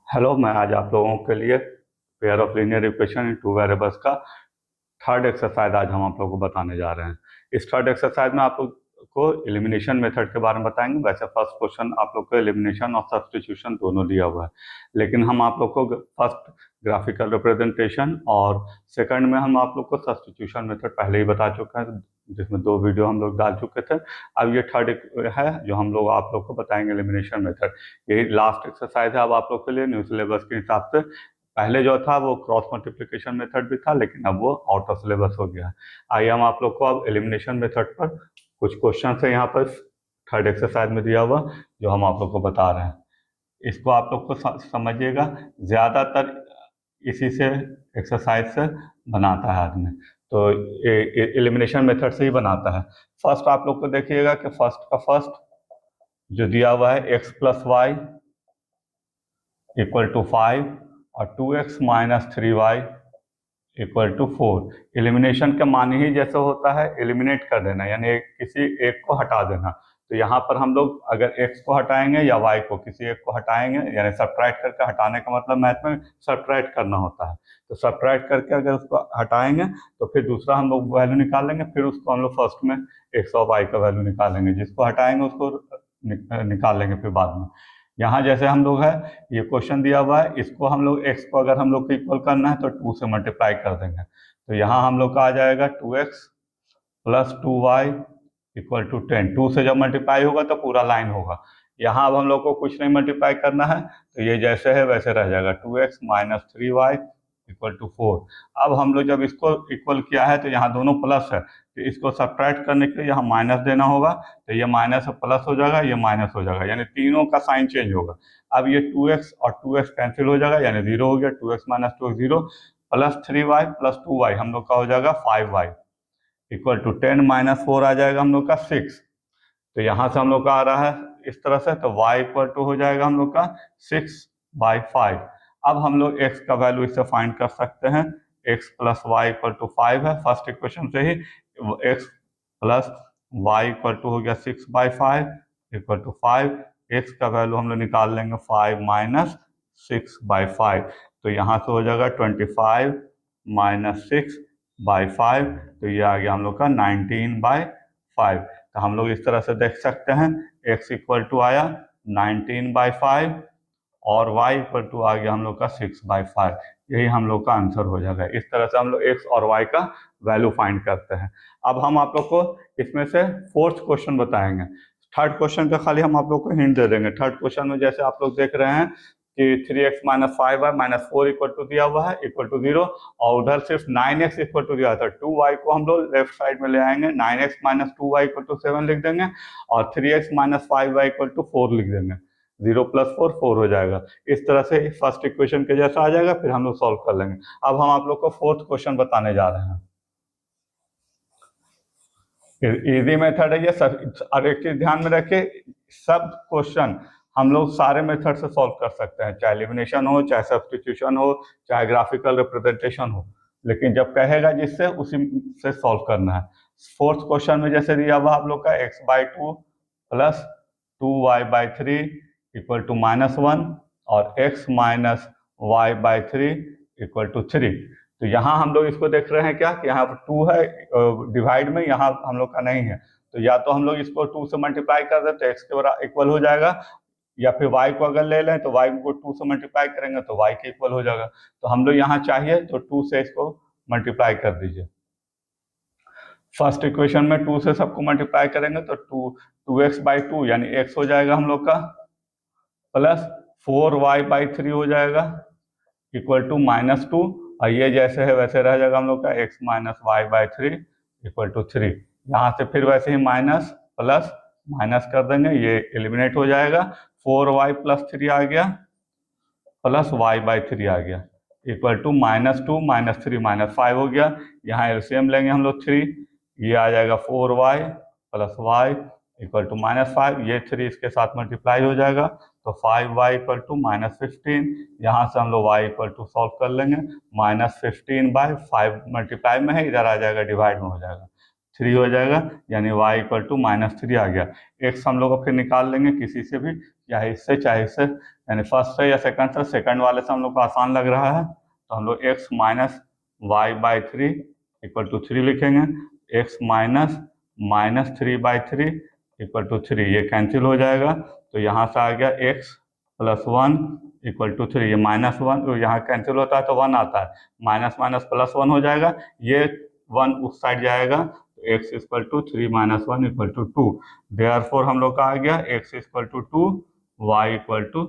Hello, मैं आज आप लोगों के लिए pair of linear equation in two variables का थर्ड एक्सरसाइज आज हम आप लोगों को बताने जा रहे हैं। इस थर्ड एक्सरसाइज में आप लोग को एलिमिनेशन मेथड के बारे में बताएंगे। वैसे फर्स्ट क्वेश्चन आप लोग को एलिमिनेशन और सब्स्टिट्यूशन दोनों दिया हुआ है, लेकिन हम आप लोग को फर्स्ट ग्राफिकल रिप्रेजेंटेशन और सेकंड में हम आप लोग को सब्स्टिट्यूशन मेथड पहले ही बता चुके हैं, जिसमें 2 वीडियो हम लोग डाल चुके थे। अब ये थर्ड है जो हम लोग आप लोग को बताएंगे एलिमिनेशन मेथड। यही लास्ट एक्सरसाइज है अब आप लोग के लिए न्यू सिलेबस के हिसाब से। पहले जो था वो क्रॉस मल्टीप्लिकेशन मेथड भी था, लेकिन अब वो आउट ऑफ सिलेबस हो गया है। आइए हम आप लोग को अब एलिमिनेशन मेथड पर कुछ क्वेश्चन है यहाँ पर थर्ड एक्सरसाइज में दिया हुआ, जो हम आप लोग को बता रहे हैं। इसको आप लोग को समझिएगा। ज़्यादातर इसी से एक्सरसाइज से बनाता है आदमी, तो एलिमिनेशन मेथड से ही बनाता है। फर्स्ट आप लोग को देखिएगा कि फर्स्ट जो दिया हुआ है x plus y equal to 5 और 2x minus 3y equal to 4। Elimination का मान ही जैसे होता है एलिमिनेट कर देना, यानी किसी एक को हटा देना। तो यहाँ पर हम लोग अगर x को हटाएंगे या y को, किसी एक को हटाएंगे, यानी सब्ट्रैक्ट करके, हटाने का मतलब मैथ में सब्ट्रैक्ट करना होता है। तो सब्ट्रैक्ट करके अगर उसको हटाएंगे तो फिर दूसरा हम लोग वैल्यू निकालेंगे, फिर उसको हम लोग फर्स्ट में x और y का वैल्यू निकालेंगे। जिसको हटाएंगे उसको निकाल लेंगे फिर बाद में। यहाँ जैसे हम लोग है, ये क्वेश्चन दिया हुआ है, इसको हम लोग x को अगर हम लोग को इक्वल करना है तो 2 से मल्टीप्लाई कर देंगे। तो यहाँ हम लोग का आ जाएगा 2x plus 2y equal to 10। 2 से जब मल्टीप्लाई होगा तो पूरा लाइन होगा। यहाँ अब हम लोग को कुछ नहीं मल्टीप्लाई करना है, तो ये जैसे है वैसे रह जाएगा। 2x minus 3y equal to 4। अब हम लोग जब इसको इक्वल किया है तो यहाँ दोनों प्लस है, तो इसको सब्ट्रैक्ट करने के लिए यहाँ माइनस देना होगा। तो ये माइनस प्लस हो जाएगा, ये माइनस हो जाएगा, यानी तीनों का साइन चेंज होगा। अब ये 2x और 2x कैंसिल हो जाएगा, यानी 0 हो गया। 2x minus 2 0 plus 3y plus 2y हम लोग का हो जाएगा 5y इक्वल टू 10 माइनस 4 आ जाएगा हम लोग का 6। तो यहाँ से हम लोग का आ रहा है इस तरह से, तो y इक्वल टू हो जाएगा हम लोग का 6/5। अब हम लोग x का वैल्यू इससे फाइंड कर सकते हैं। x plus y equal to 5 है, फर्स्ट इक्वेशन से ही। x plus y equal to हो गया 6/5 इक्वल टू 5। x का वैल्यू हम लोग निकाल लेंगे 5 माइनस 6/5। तो यहाँ से हो जाएगा 25 माइनस 6/5, तो ये आ गया हम लोग का 19/5। तो हम लोग इस तरह से देख सकते हैं, x इक्वल टू आया 19/5 और y इक्वल टू आ गया हम लोग का 6/5। यही हम लोग का आंसर हो जाएगा। इस तरह से हम लोग x और y का वैल्यू फाइंड करते हैं। अब हम आप लोग को इसमें से फोर्थ क्वेश्चन बताएंगे। थर्ड क्वेश्चन का खाली हम आप लोग को हिंट दे देंगे। थर्ड क्वेश्चन में जैसे आप लोग देख रहे हैं कि 3x minus 5y minus 4 equal to दिया हुआ है इक्वल टू 0, और उधर सिर्फ 9x इक्वल टू दिया था। 2y को हम लोग लेफ्ट साइड में ले आएंगे, 9x minus 2y equal to 7 लिख देंगे, और 3x minus 5y equal to 4 लिख देंगे। 0 प्लस 4 4 हो जाएगा। इस तरह से फर्स्ट इक्वेशन के जैसा आ जाएगा, फिर हम लोग सॉल्व कर लेंगे। अब हम आप लोग को फोर्थ क्वेश्चन बताने जा रहे हैं। इजी मेथड है ये सब। और एक चीज ध्यान में रखिए, सब क्वेश्चन हम लोग सारे मेथड से सॉल्व कर सकते हैं, चाहे एलिमिनेशन हो, चाहे सब्स्टिट्यूशन हो, चाहे ग्राफिकल रिप्रेजेंटेशन हो, लेकिन जब कहेगा जिससे उसी से सॉल्व करना है। फोर्थ क्वेश्चन में जैसे दिया हुआ आप लोग का x/2 plus 2y/3 equal to -1 और x minus y/3 equal to 3। तो यहाँ हम लोग इसको देख रहे हैं क्या कि यहाँ पर 2 है डिवाइड में, यहाँ हम लोग का नहीं है। तो या तो हम लोग इसको 2 से मल्टीप्लाई कर दें तो x के बराबर इक्वल हो जाएगा, या फिर y को अगर ले लें तो y को 2 से मल्टीप्लाई करेंगे तो y के इक्वल हो जाएगा। तो हम लोग यहाँ चाहिए तो 2 से इसको मल्टीप्लाई कर दीजिए। फर्स्ट इक्वेशन में 2 से सबको मल्टीप्लाई करेंगे तो 2x/2 यानी x हो जाएगा हम लोग का, प्लस 4y/3 हो जाएगा इक्वल टू -2, और ये जैसे है वैसे रह जाएगा हम लोग का x minus y/3 equal to 3। यहाँ से फिर वैसे ही माइनस प्लस माइनस कर देंगे, ये एलिमिनेट हो जाएगा। 4y प्लस 3 आ गया प्लस y/3 आ गया इक्वल टू -2 माइनस 3 माइनस 5 हो गया। यहाँ एलसीएम लेंगे हम लोग 3, ये आ जाएगा 4y plus y equal to -5। ये 3 इसके साथ मल्टीप्लाई हो जाएगा तो 5y इक्वल टू -15। यहाँ से हम लोग y इक्वल टू सॉल्व कर लेंगे। -15/5 मल्टीप्लाई में है, इधर आ जाएगा डिवाइड में हो जाएगा। 3 हो जाएगा, यानी y इक्वल टू -3 आ गया। x हम लोग को फिर निकाल लेंगे किसी से भी, चाहे इससे, यानी फर्स्ट से या सेकंड से। सेकंड वाले से हम लोग को आसान लग रहा है, तो हम लोग x minus y by 3 equal to 3 लिखेंगे। x माइनस 3/3 इक्वल टू 3, ये कैंसिल हो जाएगा, तो यहाँ से आ गया x प्लस 1 इक्वल टू 3। ये -1 यहाँ कैंसिल होता है तो 1 आता है, माइनस माइनस प्लस 1 हो जाएगा, ये 1 उस साइड जाएगा, तो x equal to 3 minus 1 equal to 2। Therefore हम लोग का आ गया x equal to 2, y equal to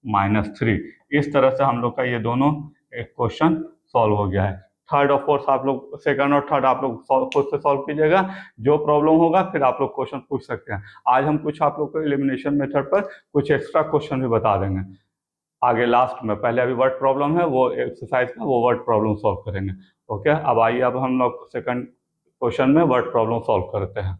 -3। इस तरह से हम लोग का ये दोनों एक क्वेश्चन सॉल्व हो गया है। थर्ड और फोर्थ आप लोग, सेकंड और थर्ड आप लोग खुद से सॉल्व कीजिएगा। जो प्रॉब्लम होगा फिर आप लोग क्वेश्चन पूछ सकते हैं। आज हम कुछ आप लोग को एलिमिनेशन मेथड पर कुछ एक्स्ट्रा क्वेश्चन भी बता देंगे आगे लास्ट में। पहले अभी वर्ड प्रॉब्लम है, वो एक्सरसाइज का वो वर्ड प्रॉब्लम सॉल्व करेंगे। ओके, अब आइए अब हम लोग सेकंड क्वेश्चन में वर्ड प्रॉब्लम सॉल्व करते हैं।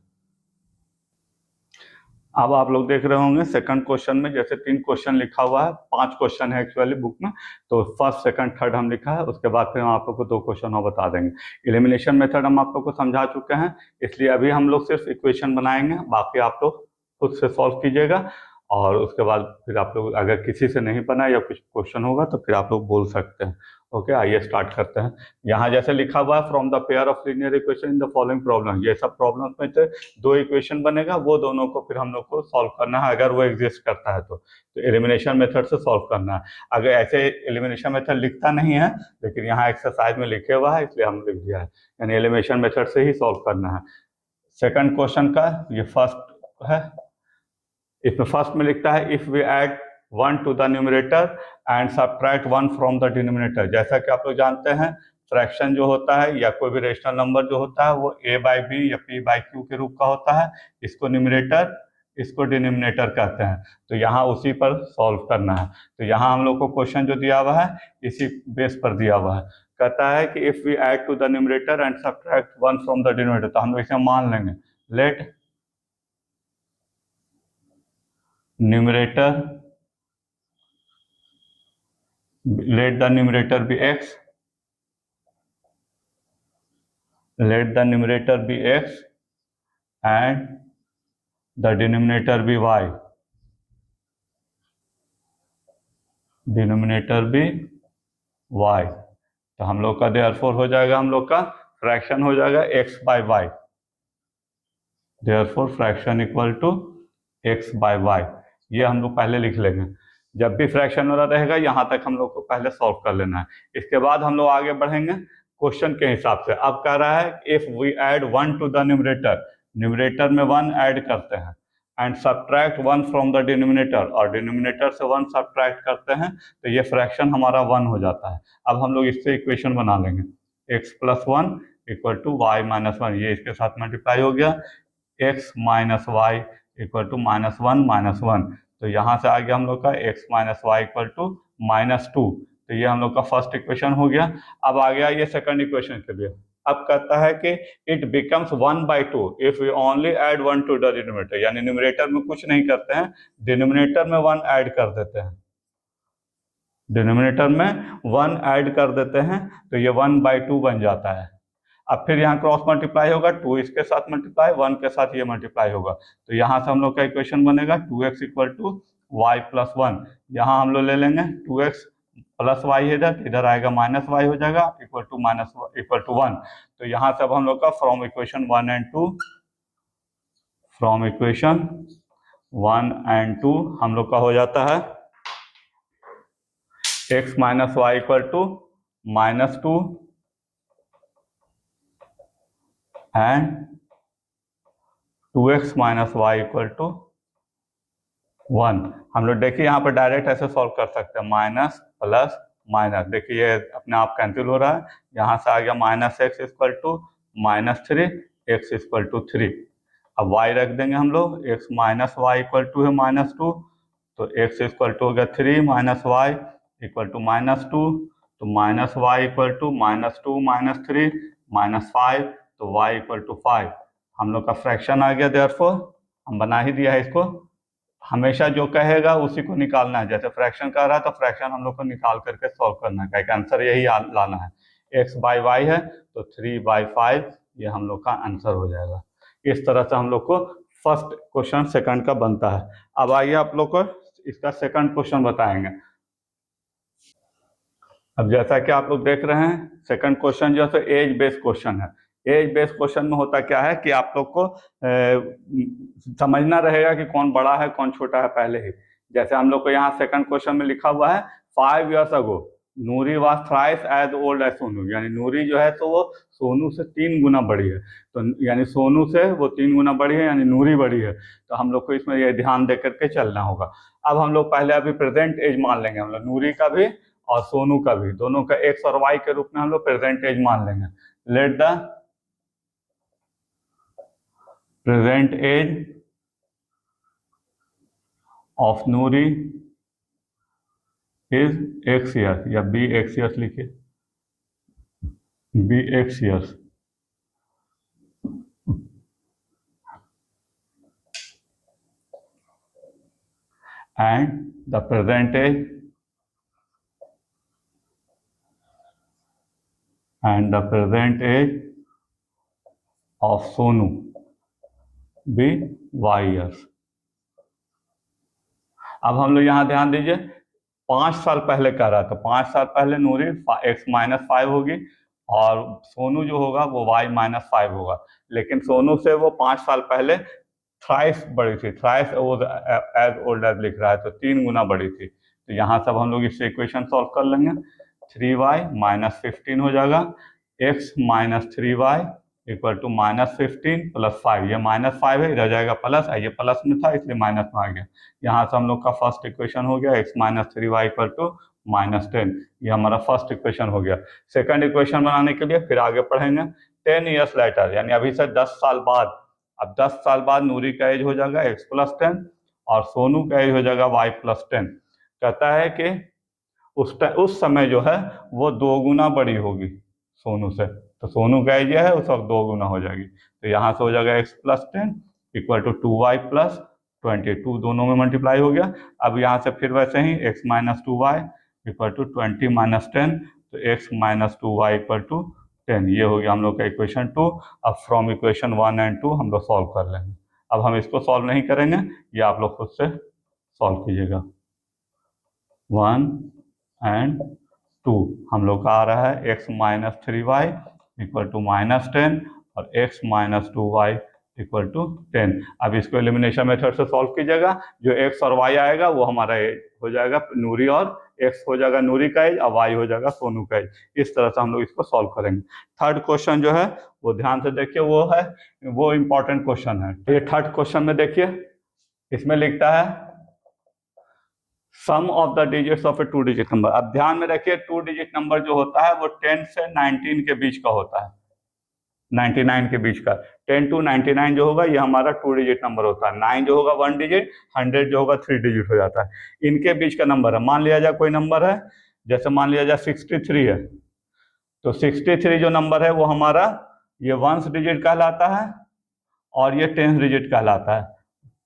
अब आप लोग देख रहे होंगे सेकंड क्वेश्चन में जैसे 3 क्वेश्चन लिखा हुआ है, 5 क्वेश्चन है एक्चुअली बुक में, तो फर्स्ट सेकंड थर्ड हम लिखा है, उसके बाद फिर हम आप लोग को 2 क्वेश्चन और बता देंगे। एलिमिनेशन मेथड हम आप लोग को समझा चुके हैं, इसलिए अभी हम लोग सिर्फ इक्वेशन बनाएंगे, बाकी आप लोग खुद से सॉल्व कीजिएगा। और उसके बाद फिर आप लोग अगर किसी से नहीं बना या कुछ क्वेश्चन होगा तो फिर आप लोग बोल सकते हैं। ओके, आइए स्टार्ट करते हैं। यहाँ जैसे लिखा हुआ है from the pair of linear equation in the following problem, ये सब प्रॉब्लम में से 2 इक्वेशन बनेगा, वो दोनों को फिर हम लोग को सॉल्व करना है अगर वो एग्जिस्ट करता है तो एलिमिनेशन मेथड से सॉल्व करना है। अगर ऐसे एलिमिनेशन मेथड लिखता नहीं है, लेकिन यहाँ एक्सरसाइज में लिखे हुआ है इसलिए हम लिख दिया है, यानी एलिमिनेशन मेथड से ही सॉल्व करना है। सेकंड क्वेश्चन का ये फर्स्ट है, इसमें फर्स्ट में लिखता है if we add 1 to the numerator and subtract 1 from the denominator. जैसा कि आप लोग जानते हैं फ्रैक्शन जो होता है या कोई भी रेशनल नंबर जो होता है वो a/b या p/q के रूप का होता है। इसको न्यूमरेटर, इसको डिनोमिनेटर कहते हैं। तो यहाँ उसी पर सॉल्व करना है। तो यहाँ हम लोग को क्वेश्चन जो दिया हुआ है इसी बेस पर दिया हुआ है। कहता है कि if we add to the numerator and subtract 1 from the denominator, तो हम लोग इसे मान लेंगे let numerator, let the numerator be x, let the numerator be x and the denominator be y, denominator be y। तो हम लोग का देयरफॉर हो जाएगा, हम लोग का फ्रैक्शन हो जाएगा x by y, therefore fraction equal to x by y. ये हम लोग पहले लिख लेंगे, जब भी फ्रैक्शन वाला रहेगा यहाँ तक हम लोग को पहले सॉल्व कर लेना है। इसके बाद हम लोग आगे बढ़ेंगे क्वेश्चन के हिसाब से। अब कह रहा है if we add 1 to the numerator, numerator में 1 ऐड करते हैं, and subtract 1 from the denominator, और डिनोमिनेटर से 1 सब्ट्रैक्ट करते हैं, तो ये फ्रैक्शन हमारा 1 हो जाता है। अब हम लोग इससे इक्वेशन बना लेंगे x plus 1 equal to y minus 1, ये इसके साथ मल्टीप्लाई हो गया, x minus y equal to -1 तो यहाँ से आ गया हम लोग का x minus y equal to -2। तो ये हम लोग का फर्स्ट इक्वेशन हो गया। अब आ गया ये सेकंड इक्वेशन के लिए। अब कहता है कि it becomes 1/2 if we only add 1 to the denominator, यानी न्यूमरेटर में कुछ नहीं करते हैं, डिनोमिनेटर में 1 ऐड कर देते हैं, डिनोमिनेटर में 1 ऐड कर देते हैं, तो ये 1/2 बन जाता है। अब फिर यहाँ क्रॉस मल्टीप्लाई होगा, 2 इसके साथ मल्टीप्लाई, 1 के साथ ये मल्टीप्लाई होगा, तो यहाँ से हम लोग का इक्वेशन बनेगा 2x equal to Y plus 1। यहाँ हम लोग ले लेंगे 2x प्लस वाई, इधर आएगा माइनस वाई हो जाएगा, इक्वल टू 1। तो यहाँ से अब हम लोग का फ्रॉम इक्वेशन 1 एंड 2 हम लोग का हो जाता है x minus y equal to -2 and 2x minus y equal to 1। हम लोग देखिए यहाँ पर डायरेक्ट ऐसे सॉल्व कर सकते हैं, माइनस प्लस माइनस, देखिए ये अपने आप कैंसिल हो रहा है। यहाँ से आ गया -x equal to -3, x equal to 3। अब y रख देंगे हम लोग, x minus y equal to है -2, तो x इक्वल टू हो गया 3 माइनस वाई इक्वल टू -2, तो माइनस वाई इक्वल टू -2 -3 -5, तो y इक्वल टू 5। हम लोग का फ्रैक्शन आ गया, देयरफॉर हम बना ही दिया है इसको। हमेशा जो कहेगा उसी को निकालना है, जैसे फ्रैक्शन कह रहा है तो फ्रैक्शन हम लोग को निकाल करके सॉल्व करना है, क्या आंसर यही लाना है। x बाई वाई है तो 3/5, ये हम लोग का आंसर हो जाएगा। इस तरह से हम लोग को फर्स्ट क्वेश्चन सेकंड का बनता है। अब आइए आप लोग को इसका सेकंड क्वेश्चन बताएंगे। अब जैसा कि आप लोग देख रहे हैं सेकंड क्वेश्चन जो है एज बेस्ड क्वेश्चन है। एज बेस्ड क्वेश्चन में होता क्या है कि आप लोग को समझना रहेगा कि कौन बड़ा है कौन छोटा है पहले ही। जैसे हम लोग को यहाँ सेकंड क्वेश्चन में लिखा हुआ है 5 years ago Noori was thrice as old as Sonu, यानी नूरी जो है तो वो सोनू से 3 गुना बड़ी है। तो यानी सोनू से वो 3 गुना बड़ी है, यानी नूरी बड़ी है। तो हम लोग को इसमें ये ध्यान दे करके चलना होगा। अब हम लोग पहले अभी प्रेजेंट एज मान लेंगे, हम लोग नूरी का भी और सोनू का भी, दोनों का एक्स और वाई के रूप में हम लोग प्रेजेंट एज मान लेंगे। Let the present age of Noori is x year, या बी एक्स ईयर्स लिखिए, be x years. And the present age of Sonu be y years. अब हम लोग यहाँ ध्यान दीजिए 5 साल पहले कह रहा था, 5 साल पहले नूरी एक्स माइनस 5 होगी और सोनू जो होगा वो वाई माइनस 5 होगा। लेकिन सोनू से वो 5 साल पहले थ्राइस बड़ी थी, थ्राइस एज ओल्ड एज लिख रहा है तो 3 गुना बड़ी थी। तो यहाँ सब हम लोग इससे इक्वेशन सॉल्व कर लेंगे। 3y माइनस 15 हो जाएगा, x minus 3y equal to minus 15 plus 5। ये माइनस 5 है, इधर जाएगा प्लस, ये प्लस में था इसलिए माइनस में आ गया। यहाँ से हम लोग का फर्स्ट इक्वेशन हो गया x minus 3y equal to minus 10। ये हमारा फर्स्ट इक्वेशन हो गया। सेकंड इक्वेशन बनाने के लिए फिर आगे पढ़ेंगे। 10 years later, यानी अभी से 10 साल बाद, अब 10 साल बाद नूरी का एज हो जाएगा x प्लस 10 और सोनू का एज हो जाएगा y प्लस 10। कहता है कि उस समय जो है वो 2 गुना बड़ी होगी सोनू से, तो सोनू का एज है उस वक्त 2 गुना हो जाएगी। तो यहाँ से हो जाएगा x plus 10 equal to 2y plus 22, दोनों में मल्टीप्लाई हो गया। अब यहाँ से फिर वैसे ही x minus 2y equal to 20 minus 10, तो x minus 2y equal to 10। ये हो गया हम लोग का इक्वेशन 2। अब फ्रॉम इक्वेशन 1 एंड 2 हम लोग सॉल्व कर लेंगे। अब हम इसको सॉल्व नहीं करेंगे, ये आप लोग खुद से सॉल्व कीजिएगा। 1 एंड 2 हम लोग का आ रहा है x minus 3y equal to minus 10 और x minus 2y equal to 10। अब इसको एलिमिनेशन मेथड से सॉल्व कीजिएगा। जो x और y आएगा वो हमारा हो जाएगा नूरी, और x हो जाएगा नूरी का एज और y हो जाएगा सोनू का एज। इस तरह से हम लोग इसको सॉल्व करेंगे। थर्ड क्वेश्चन जो है वो ध्यान से देखिए, वो इंपॉर्टेंट क्वेश्चन है। ये थर्ड क्वेश्चन में देखिए, इसमें लिखता है sum of the digits of a 2 digit number. अब ध्यान में रखिए 2 डिजिट नंबर जो होता है वो 10 से 19 के बीच का होता है, 99 के बीच का। 10 to 99 जो होगा ये हमारा 2 डिजिट नंबर होता है। 9 जो होगा 1 डिजिट, 100 जो होगा 3 डिजिट हो जाता है। इनके बीच का नंबर है, मान लिया जाए कोई नंबर है, जैसे मान लिया जाए 63 है, तो 63 जो नंबर है वो हमारा ये 1 डिजिट कहलाता है और ये 10 डिजिट कहलाता है।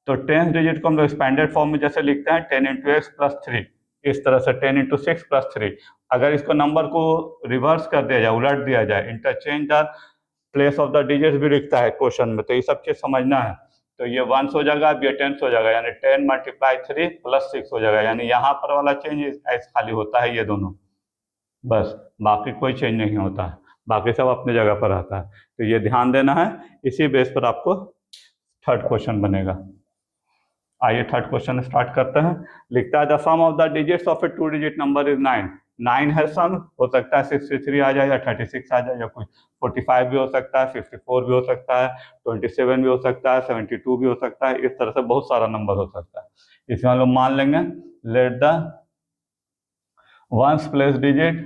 तो 10 डिजिट को हम लोग एक्सपेंडेड फॉर्म में जैसे लिखते हैं 10 इंटू एक्स प्लस 3, इस तरह से 10 इंटू 6 प्लस 3। अगर इसको नंबर को रिवर्स कर दिया जाए, उलट दिया जाए, interchange the place of the digits भी लिखता है क्वेश्चन में, तो ये सब चीज समझना है। तो ये 1 हो जाएगा, अब ये 10 हो जाएगा, यानी 10 मल्टीप्लाई 3 प्लस 6 हो जाएगा। यानी यहाँ पर वाला चेंज एस खाली होता है, ये दोनों, बस बाकी कोई चेंज नहीं होता है, बाकी सब अपनी जगह पर रहता है। तो ये ध्यान देना है, इसी बेस पर आपको थर्ड क्वेश्चन बनेगा। आइए थर्ड क्वेश्चन स्टार्ट करते हैं। लिखता है the sum of the digits of a 2 digit number is 9। 9 है सम, हो सकता है 63 आ जाए या 36 आ जाए या कोई 45 भी हो सकता है, 54 भी हो सकता है, 27 भी हो सकता है, 72 भी हो सकता है। इस तरह से बहुत सारा नंबर हो सकता है। इसमें हम लोग मान लेंगे let the ones place digit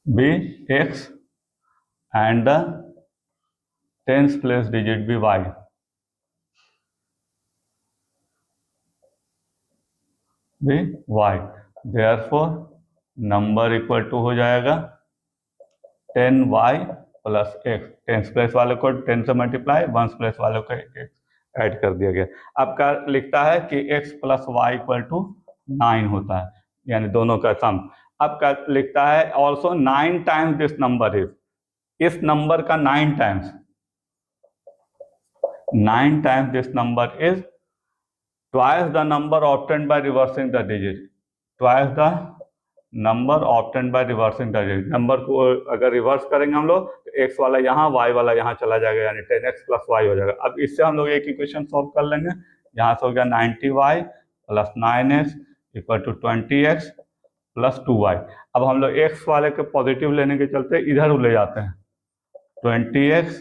be x and the tens place digit be y। Be y, therefore number equal to हो जाएगा 10y plus x। Tens place वाले को 10 से मल्टीप्लाई, वंस प्लेस वाले को x ऐड कर दिया गया। अब क्या लिखता है कि x plus y equal to 9 होता है, यानी दोनों का सम। अब क्या लिखता है, also 9 times this number is, इस नंबर का 9 times, 9 times this number is twice the number obtained by reversing the digit, twice the number obtained by reversing the digit. Number को अगर रिवर्स करेंगे हम लोग तो एक्स वाला यहाँ, वाई वाला यहाँ चला जाएगा, यानी 10x प्लस वाई हो जाएगा। अब इससे हम लोग एक इक्वेशन सॉल्व कर लेंगे। यहाँ से हो गया 90y plus 9x equal to 20x plus 2y। अब हम लोग x वाले के पॉजिटिव लेने के चलते इधर ले जाते हैं, 20x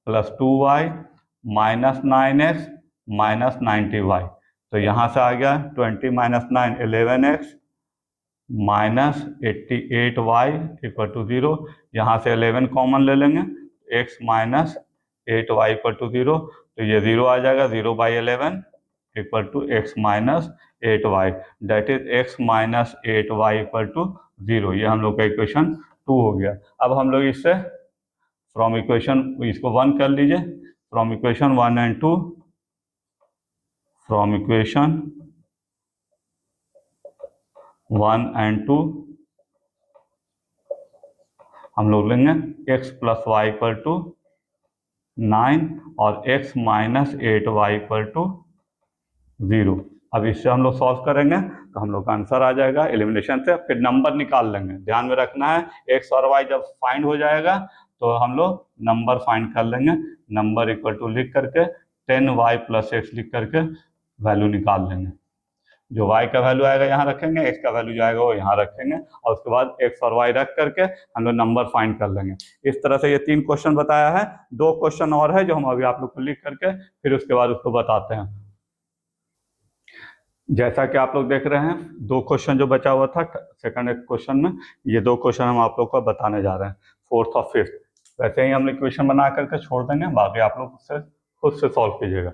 plus 2y minus 9x minus 90y। तो यहाँ से आ गया 20 minus 9 11x minus 88y equal to 0। यहाँ से 11 कॉमन ले लेंगे, x minus 8y equal to 0, तो ये 0 आ जाएगा, 0 by 11 equal to x minus 8y, that is x minus 8y equal to 0। ये हम लोग का इक्वेशन 2 हो गया। अब हम लोग इससे फ्रॉम इक्वेशन, इसको 1 कर लीजिए, from equation 1 and 2, from equation 1 and 2 हम लोग लेंगे x plus y equal to 9 और x minus 8y equal to 0। अब इससे हम लोग सॉल्व करेंगे तो हम लोग का आंसर आ जाएगा एलिमिनेशन से। फिर नंबर निकाल लेंगे, ध्यान में रखना है x और y जब फाइंड हो जाएगा तो हम लोग नंबर फाइंड कर लेंगे। नंबर इक्वल टू लिख करके 10y प्लस x लिख करके वैल्यू निकाल लेंगे। जो y का वैल्यू आएगा यहाँ रखेंगे, x का वैल्यू जो आएगा वो यहाँ रखेंगे, और उसके बाद x और y रख करके हम लोग नंबर फाइंड कर लेंगे। इस तरह से ये 3 क्वेश्चन बताया है। 2 क्वेश्चन और है जो हम अभी आप लोग को लिख करके फिर उसके बाद उसको बताते हैं। जैसा कि आप लोग देख रहे हैं 2 क्वेश्चन जो बचा हुआ था सेकंड क्वेश्चन में, ये 2 क्वेश्चन हम आप लोग को बताने जा रहे हैं, 4th और 5th। वैसे ही हम इक्वेशन बना करके छोड़ देंगे, बाकी आप लोग उससे खुद से सॉल्व कीजिएगा।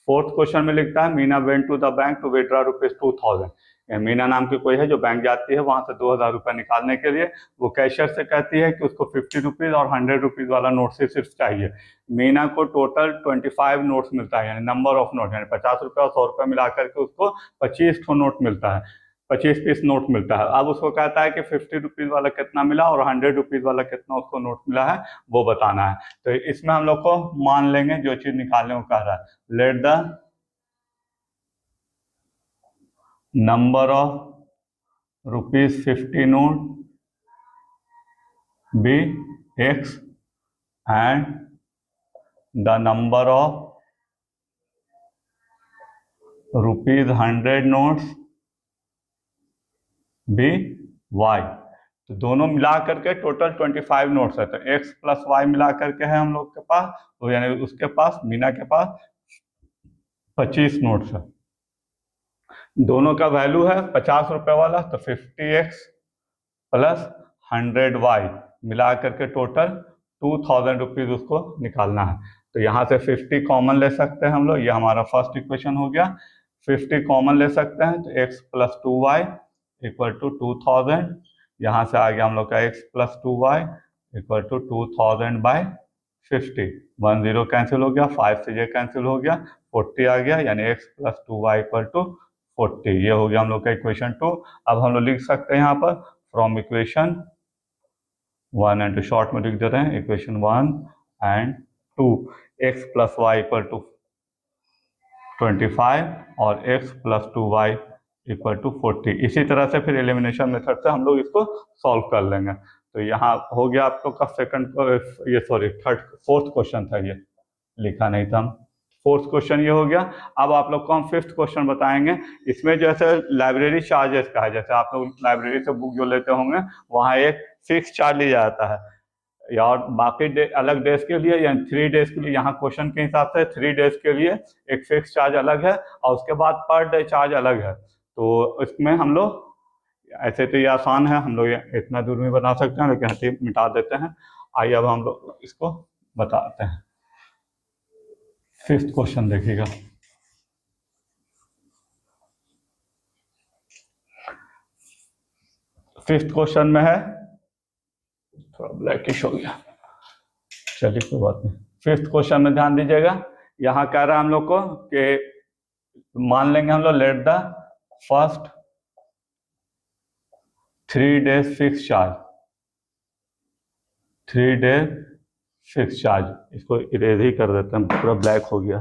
4th क्वेश्चन में लिखता है Meena went to the bank to withdraw ₹2000। Meena नाम की कोई है जो बैंक जाती है वहां से 2000 रुपये निकालने के लिए। वो कैशियर से कहती है कि उसको 50 रुपीज़ और 100 रुपीज़ वाला नोट से सिर्फ चाहिए। मीना को टोटल 25 नोट्स मिलता है, यानी नंबर ऑफ नोट, यानी 50 रुपये और 100 रुपये मिला करके उसको 25 ठो नोट मिलता है, 25 पीस नोट मिलता है। अब उसको कहता है कि 50 रुपीज़ वाला कितना मिला और 100 रुपीज़ वाला कितना उसको नोट मिला है वो बताना है। तो इसमें हम लोग को मान लेंगे जो चीज़ निकालने को कह रहा है, let the number of ₹50 note be X and the number of ₹100 notes be Y। तो दोनों मिला करके टोटल 25 नोट्स है, तो X प्लस वाई मिला करके है हम लोग के पास, तो यानी उसके पास, मीना के पास 25 नोट्स है। दोनों का वैल्यू है 50 रुपये वाला, तो 50x प्लस 100y मिला करके टोटल 2000 रुपीज़ उसको निकालना है। तो यहाँ से 50 कॉमन ले सकते हैं हम लोग, ये हमारा फर्स्ट इक्वेशन हो गया। 50 कॉमन ले सकते हैं तो x plus 2y equal to 2000, यहाँ से आ गया हम लोग का x plus 2y equal to 2000 by 50, 1 0 cancel हो गया, 5 से ये कैंसिल हो गया, 40 आ गया, यानी x plus 2y equal to 40। ये हो गया हम लोग का इक्वेशन 2। अब हम लोग लिख सकते हैं यहाँ पर फ्रॉम इक्वेशन 1 एंड 2, शॉर्ट में लिख देते हैं equation 1 and 2, x plus y equal to 25 और x plus 2y equal to 40। इसी तरह से फिर एलिमिनेशन मेथड से हम लोग इसको सॉल्व कर लेंगे। तो यहाँ हो गया आप लोग का फोर्थ क्वेश्चन था, ये लिखा नहीं था हम, 4th क्वेश्चन ये हो गया। अब आप लोग को हम 5th क्वेश्चन बताएंगे। इसमें जैसे लाइब्रेरी चार्जेस का है, जैसे आप लोग लाइब्रेरी से बुक जो लेते होंगे वहाँ एक फिक्स चार्ज लिया जाता है, और बाकी अलग डेज के लिए, यानी 3 डेज के लिए, यहाँ क्वेश्चन के हिसाब से 3 डेज के लिए एक फिक्स चार्ज अलग है और उसके बाद पर डे चार्ज अलग है। तो इसमें हम लोग, ऐसे तो ये आसान है, हम लोग इतना दूर में बना सकते हैं, लेकिन हंसी मिटा देते हैं। आइए अब हम लोग इसको बताते हैं। 5th क्वेश्चन देखिएगा। 5th क्वेश्चन में है, थोड़ा ब्लैकिश हो गया, चलिए कोई बात नहीं। 5th क्वेश्चन में ध्यान दीजिएगा, यहाँ कह रहा है हम लोग को कि मान लेंगे हम लोग let the first 3 days fix charge, 3 days fix charge, इसको इरेज ही कर देते हैं, पूरा ब्लैक हो गया।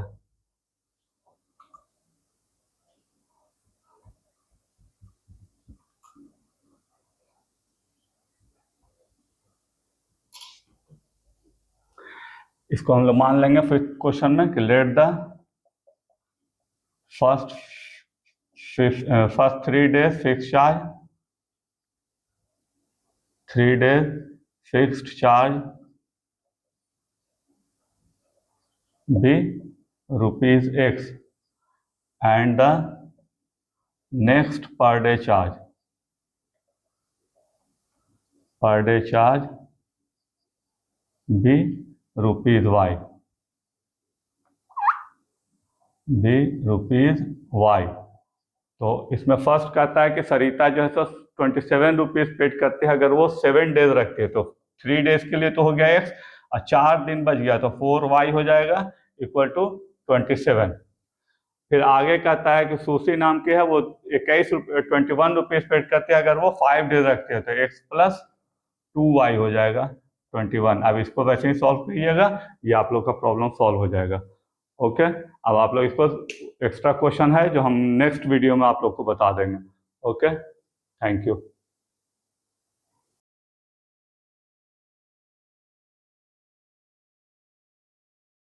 इसको हम लोग मान लेंगे फिर क्वेश्चन में कि let the first 3 days fix charge, 3 days fixed charge be ₹X and the next per day charge be ₹Y, तो इसमें फर्स्ट कहता है कि सरिता जो है तो 27 रुपीज पेड करती है अगर वो 7 डेज रखती है, तो 3 डेज के लिए तो हो गया X और 4 दिन बच गया तो 4Y हो जाएगा इक्वल टू 27। फिर आगे कहता है कि सुशी नाम की है वो 21 रुपीज पेड करती है अगर वो 5 डेज रखती है, तो X प्लस 2Y हो जाएगा 21। अब इसको वैसे ही सॉल्व कीजिएगा, ये आप लोग का प्रॉब्लम सॉल्व हो जाएगा। ओके, अब आप लोग इसको एक्स्ट्रा क्वेश्चन है जो हम नेक्स्ट वीडियो में आप लोग को बता देंगे। Okay, thank you.